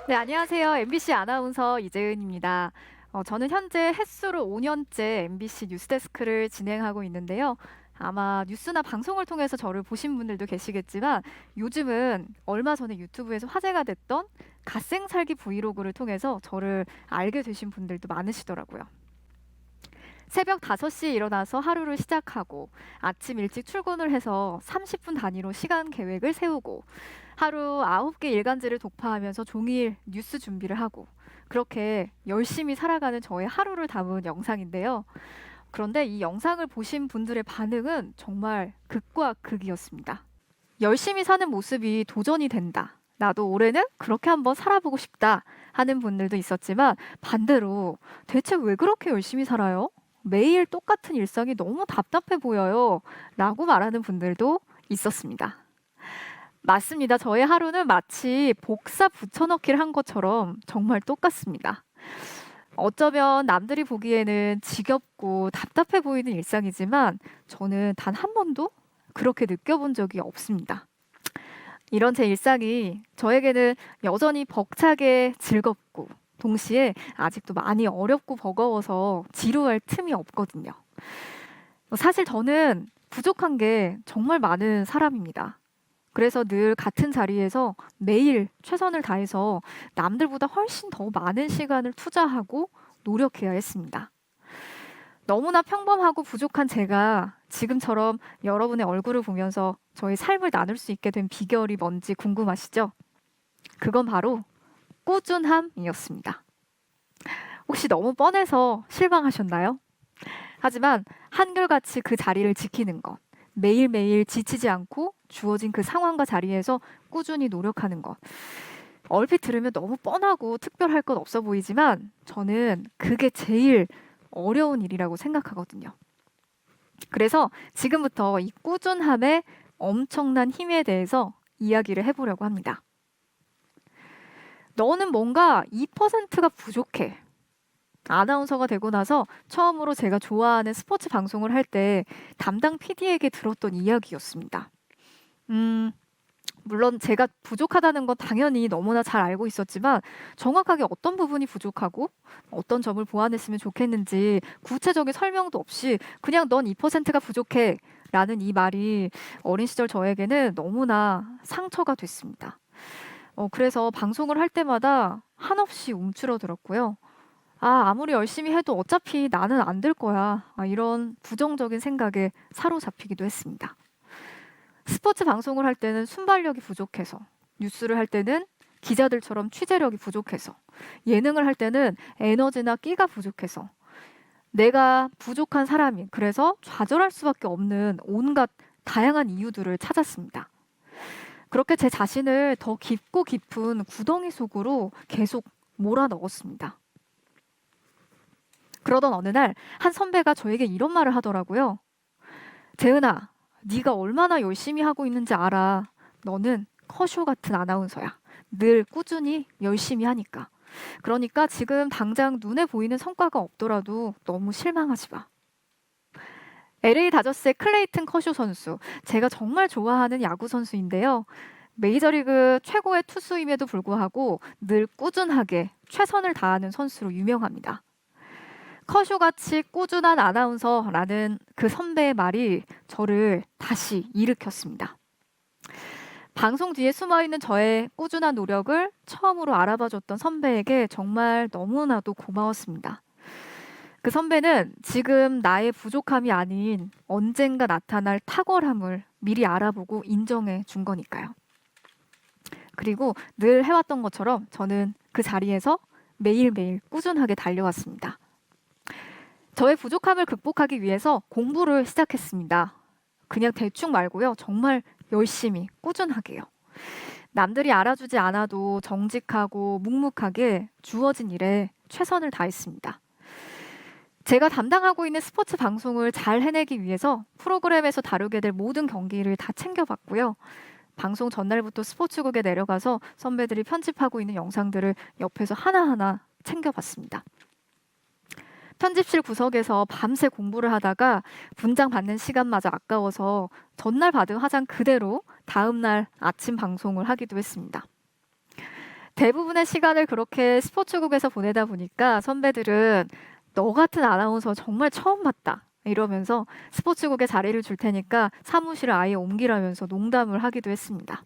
네, 안녕하세요. MBC 아나운서 이재은입니다. 저는 현재 햇수로 5년째 MBC 뉴스데스크를 진행하고 있는데요. 아마 뉴스나 방송을 통해서 저를 보신 분들도 계시겠지만 요즘은 얼마 전에 유튜브에서 화제가 됐던 갓생 살기 브이로그를 통해서 저를 알게 되신 분들도 많으시더라고요. 새벽 5시에 일어나서 하루를 시작하고 아침 일찍 출근을 해서 30분 단위로 시간 계획을 세우고 하루 9개 일간지를 독파하면서 종일 뉴스 준비를 하고 그렇게 열심히 살아가는 저의 하루를 담은 영상인데요. 그런데 이 영상을 보신 분들의 반응은 정말 극과 극이었습니다. 열심히 사는 모습이 도전이 된다. 나도 올해는 그렇게 한번 살아보고 싶다 하는 분들도 있었지만 반대로 대체 왜 그렇게 열심히 살아요? 매일 똑같은 일상이 너무 답답해 보여요. 라고 말하는 분들도 있었습니다. 맞습니다. 저의 하루는 마치 복사 붙여넣기를 한 것처럼 정말 똑같습니다. 어쩌면 남들이 보기에는 지겹고 답답해 보이는 일상이지만 저는 단 한 번도 그렇게 느껴본 적이 없습니다. 이런 제 일상이 저에게는 여전히 벅차게 즐겁고 동시에 아직도 많이 어렵고 버거워서 지루할 틈이 없거든요. 사실 저는 부족한 게 정말 많은 사람입니다. 그래서 늘 같은 자리에서 매일 최선을 다해서 남들보다 훨씬 더 많은 시간을 투자하고 노력해야 했습니다. 너무나 평범하고 부족한 제가 지금처럼 여러분의 얼굴을 보면서 저의 삶을 나눌 수 있게 된 비결이 뭔지 궁금하시죠? 그건 바로 꾸준함이었습니다. 혹시 너무 뻔해서 실망하셨나요? 하지만 한결같이 그 자리를 지키는 것, 매일매일 지치지 않고 주어진 그 상황과 자리에서 꾸준히 노력하는 것. 얼핏 들으면 너무 뻔하고 특별할 것 없어 보이지만 저는 그게 제일 어려운 일이라고 생각하거든요. 그래서 지금부터 이 꾸준함의 엄청난 힘에 대해서 이야기를 해보려고 합니다. 너는 뭔가 2%가 부족해. 아나운서가 되고 나서 처음으로 제가 좋아하는 스포츠 방송을 할 때 담당 PD에게 들었던 이야기였습니다. 음, 물론 제가 부족하다는 건 당연히 너무나 잘 알고 있었지만 정확하게 어떤 부분이 부족하고 어떤 점을 보완했으면 좋겠는지 구체적인 설명도 없이 그냥 넌 2%가 부족해 라는 이 말이 어린 시절 저에게는 너무나 상처가 됐습니다. 그래서 방송을 할 때마다 한없이 움츠러들었고요. 아무리 열심히 해도 어차피 나는 안 될 거야. 이런 부정적인 생각에 사로잡히기도 했습니다. 스포츠 방송을 할 때는 순발력이 부족해서, 뉴스를 할 때는 기자들처럼 취재력이 부족해서, 예능을 할 때는 에너지나 끼가 부족해서, 내가 부족한 사람이 그래서 좌절할 수밖에 없는 온갖 다양한 이유들을 찾았습니다. 그렇게 제 자신을 더 깊고 깊은 구덩이 속으로 계속 몰아넣었습니다. 그러던 어느 날 한 선배가 저에게 이런 말을 하더라고요. 재은아, 네가 얼마나 열심히 하고 있는지 알아. 너는 커쇼 같은 아나운서야. 늘 꾸준히 열심히 하니까. 그러니까 지금 당장 눈에 보이는 성과가 없더라도 너무 실망하지 마. LA 다저스의 클레이튼 커쇼 선수. 제가 정말 좋아하는 야구 선수인데요. 메이저리그 최고의 투수임에도 불구하고 늘 꾸준하게 최선을 다하는 선수로 유명합니다. 커쇼같이 꾸준한 아나운서라는 그 선배의 말이 저를 다시 일으켰습니다. 방송 뒤에 숨어있는 저의 꾸준한 노력을 처음으로 알아봐줬던 선배에게 정말 너무나도 고마웠습니다. 그 선배는 지금 나의 부족함이 아닌 언젠가 나타날 탁월함을 미리 알아보고 인정해 준 거니까요. 그리고 늘 해왔던 것처럼 저는 그 자리에서 매일매일 꾸준하게 달려왔습니다. 저의 부족함을 극복하기 위해서 공부를 시작했습니다. 그냥 대충 말고요. 정말 열심히, 꾸준하게요. 남들이 알아주지 않아도 정직하고 묵묵하게 주어진 일에 최선을 다했습니다. 제가 담당하고 있는 스포츠 방송을 잘 해내기 위해서 프로그램에서 다루게 될 모든 경기를 다 챙겨봤고요. 방송 전날부터 스포츠국에 내려가서 선배들이 편집하고 있는 영상들을 옆에서 하나하나 챙겨봤습니다. 편집실 구석에서 밤새 공부를 하다가 분장 받는 시간마저 아까워서 전날 받은 화장 그대로 다음날 아침 방송을 하기도 했습니다. 대부분의 시간을 그렇게 스포츠국에서 보내다 보니까 선배들은 너 같은 아나운서 정말 처음 봤다. 이러면서 스포츠국에 자리를 줄 테니까 사무실을 아예 옮기라면서 농담을 하기도 했습니다.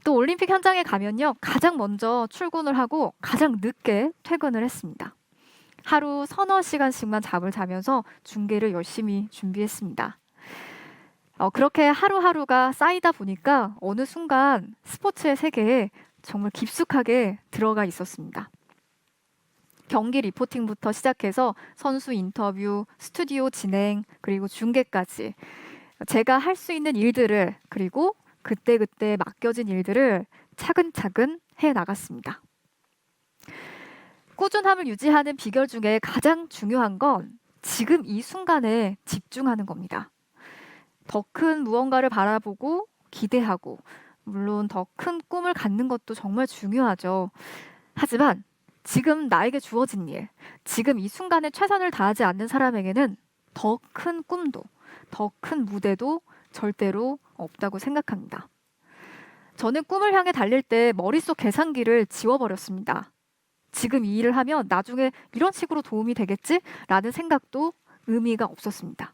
또 올림픽 현장에 가면요. 가장 먼저 출근을 하고 가장 늦게 퇴근을 했습니다. 하루 서너 시간씩만 잠을 자면서 중계를 열심히 준비했습니다. 그렇게 하루하루가 쌓이다 보니까 어느 순간 스포츠의 세계에 정말 깊숙하게 들어가 있었습니다. 경기 리포팅부터 시작해서 선수 인터뷰, 스튜디오 진행, 그리고 중계까지 제가 할 수 있는 일들을 그리고 그때그때 맡겨진 일들을 차근차근 해 나갔습니다. 꾸준함을 유지하는 비결 중에 가장 중요한 건 지금 이 순간에 집중하는 겁니다. 더 큰 무언가를 바라보고 기대하고 물론 더 큰 꿈을 갖는 것도 정말 중요하죠. 하지만 지금 나에게 주어진 일, 지금 이 순간에 최선을 다하지 않는 사람에게는 더 큰 꿈도, 더 큰 무대도 절대로 없다고 생각합니다. 저는 꿈을 향해 달릴 때 머릿속 계산기를 지워버렸습니다. 지금 이 일을 하면 나중에 이런 식으로 도움이 되겠지? 라는 생각도 의미가 없었습니다.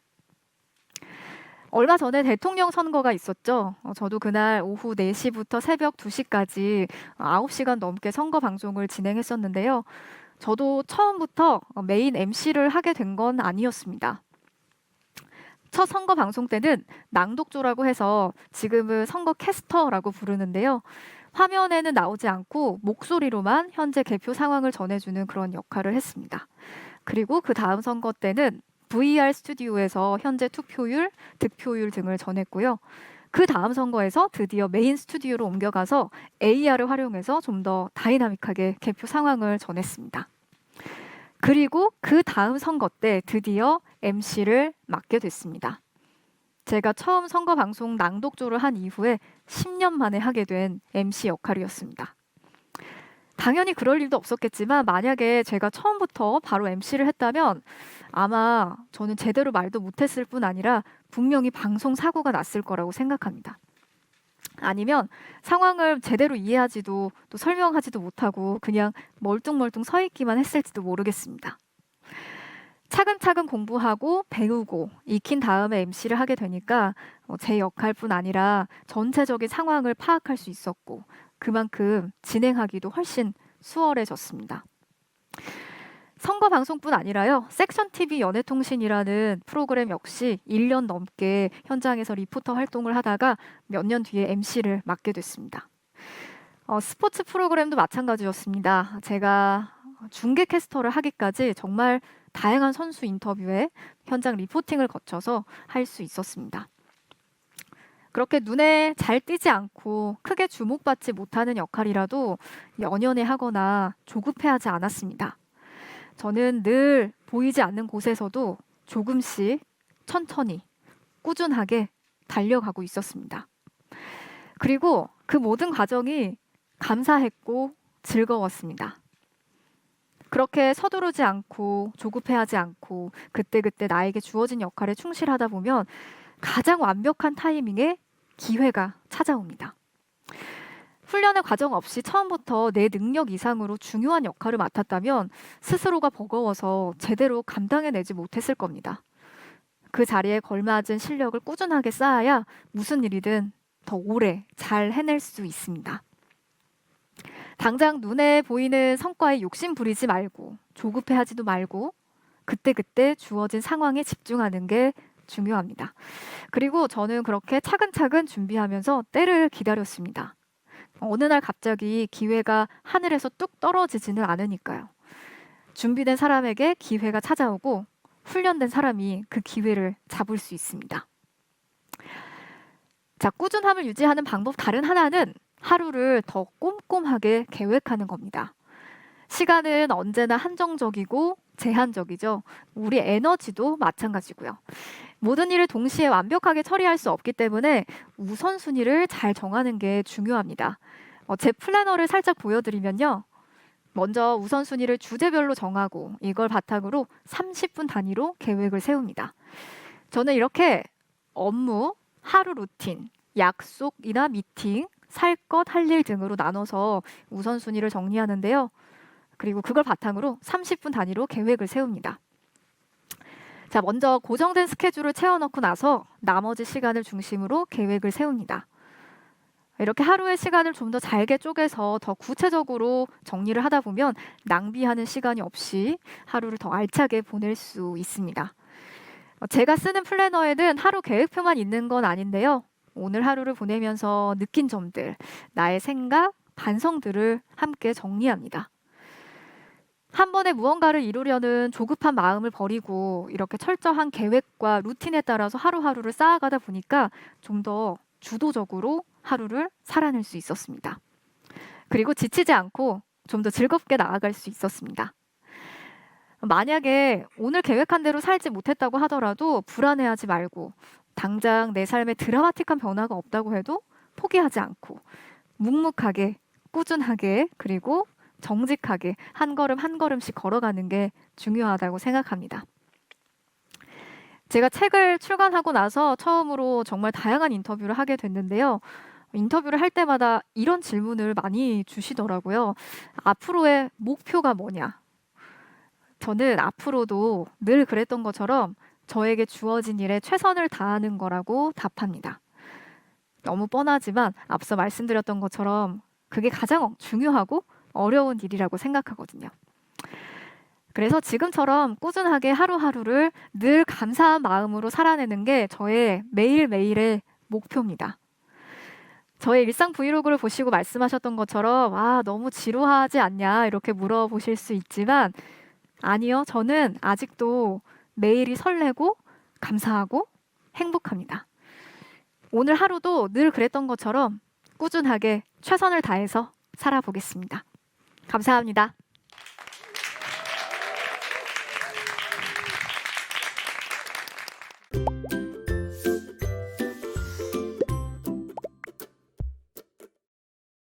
얼마 전에 대통령 선거가 있었죠. 저도 그날 오후 4시부터 새벽 2시까지 9시간 넘게 선거 방송을 진행했었는데요. 저도 처음부터 메인 MC를 하게 된 건 아니었습니다. 첫 선거 방송 때는 낭독조라고 해서 지금은 선거 캐스터라고 부르는데요. 화면에는 나오지 않고 목소리로만 현재 개표 상황을 전해주는 그런 역할을 했습니다. 그리고 그 다음 선거 때는 VR 스튜디오에서 현재 투표율, 득표율 등을 전했고요. 그 다음 선거에서 드디어 메인 스튜디오로 옮겨가서 AR을 활용해서 좀 더 다이나믹하게 개표 상황을 전했습니다. 그리고 그 다음 선거 때 드디어 MC를 맡게 됐습니다. 제가 처음 선거 방송 낭독조를 한 이후에 10년 만에 하게 된 MC 역할이었습니다. 당연히 그럴 일도 없었겠지만 만약에 제가 처음부터 바로 MC를 했다면 아마 저는 제대로 말도 못했을 뿐 아니라 분명히 방송 사고가 났을 거라고 생각합니다. 아니면 상황을 제대로 이해하지도 또 설명하지도 못하고 그냥 멀뚱멀뚱 서 있기만 했을지도 모르겠습니다. 차근차근 공부하고 배우고 익힌 다음에 MC를 하게 되니까 제 역할뿐 아니라 전체적인 상황을 파악할 수 있었고 그만큼 진행하기도 훨씬 수월해졌습니다. 선거 방송뿐 아니라요. 섹션 TV 연애통신이라는 프로그램 역시 1년 넘게 현장에서 리포터 활동을 하다가 몇 년 뒤에 MC를 맡게 됐습니다. 스포츠 프로그램도 마찬가지였습니다. 제가 중계 캐스터를 하기까지 정말 다양한 선수 인터뷰에 현장 리포팅을 거쳐서 할 수 있었습니다. 그렇게 눈에 잘 띄지 않고 크게 주목받지 못하는 역할이라도 연연해 하거나 조급해하지 않았습니다. 저는 늘 보이지 않는 곳에서도 조금씩 천천히 꾸준하게 달려가고 있었습니다. 그리고 그 모든 과정이 감사했고 즐거웠습니다. 그렇게 서두르지 않고 조급해하지 않고 그때그때 나에게 주어진 역할에 충실하다 보면 가장 완벽한 타이밍에 기회가 찾아옵니다. 훈련의 과정 없이 처음부터 내 능력 이상으로 중요한 역할을 맡았다면 스스로가 버거워서 제대로 감당해내지 못했을 겁니다. 그 자리에 걸맞은 실력을 꾸준하게 쌓아야 무슨 일이든 더 오래 잘 해낼 수 있습니다. 당장 눈에 보이는 성과에 욕심 부리지 말고 조급해하지도 말고 그때그때 주어진 상황에 집중하는 게 중요합니다. 그리고 저는 그렇게 차근차근 준비하면서 때를 기다렸습니다. 어느 날 갑자기 기회가 하늘에서 뚝 떨어지지는 않으니까요. 준비된 사람에게 기회가 찾아오고 훈련된 사람이 그 기회를 잡을 수 있습니다. 자, 꾸준함을 유지하는 방법 다른 하나는 하루를 더 꼼꼼하게 계획하는 겁니다. 시간은 언제나 한정적이고 제한적이죠. 우리 에너지도 마찬가지고요. 모든 일을 동시에 완벽하게 처리할 수 없기 때문에 우선순위를 잘 정하는 게 중요합니다. 제 플래너를 살짝 보여드리면요. 먼저 우선순위를 주제별로 정하고 이걸 바탕으로 30분 단위로 계획을 세웁니다. 저는 이렇게 업무, 하루 루틴, 약속이나 미팅, 살 것, 할 일 등으로 나눠서 우선순위를 정리하는데요. 그리고 그걸 바탕으로 30분 단위로 계획을 세웁니다. 자, 먼저 고정된 스케줄을 채워넣고 나서 나머지 시간을 중심으로 계획을 세웁니다. 이렇게 하루의 시간을 좀 더 잘게 쪼개서 더 구체적으로 정리를 하다 보면 낭비하는 시간이 없이 하루를 더 알차게 보낼 수 있습니다. 제가 쓰는 플래너에는 하루 계획표만 있는 건 아닌데요. 오늘 하루를 보내면서 느낀 점들, 나의 생각, 반성들을 함께 정리합니다. 한 번에 무언가를 이루려는 조급한 마음을 버리고 이렇게 철저한 계획과 루틴에 따라서 하루하루를 쌓아가다 보니까 좀 더 주도적으로 하루를 살아낼 수 있었습니다. 그리고 지치지 않고 좀 더 즐겁게 나아갈 수 있었습니다. 만약에 오늘 계획한 대로 살지 못했다고 하더라도 불안해하지 말고 당장 내 삶에 드라마틱한 변화가 없다고 해도 포기하지 않고 묵묵하게, 꾸준하게, 그리고 정직하게 한 걸음 한 걸음씩 걸어가는 게 중요하다고 생각합니다. 제가 책을 출간하고 나서 처음으로 정말 다양한 인터뷰를 하게 됐는데요. 인터뷰를 할 때마다 이런 질문을 많이 주시더라고요. 앞으로의 목표가 뭐냐? 저는 앞으로도 늘 그랬던 것처럼 저에게 주어진 일에 최선을 다하는 거라고 답합니다. 너무 뻔하지만 앞서 말씀드렸던 것처럼 그게 가장 중요하고 어려운 일이라고 생각하거든요. 그래서 지금처럼 꾸준하게 하루하루를 늘 감사한 마음으로 살아내는 게 저의 매일매일의 목표입니다. 저의 일상 브이로그를 보시고 말씀하셨던 것처럼 너무 지루하지 않냐 이렇게 물어보실 수 있지만 아니요. 저는 아직도 매일이 설레고 감사하고 행복합니다. 오늘 하루도 늘 그랬던 것처럼 꾸준하게 최선을 다해서 살아보겠습니다. 감사합니다.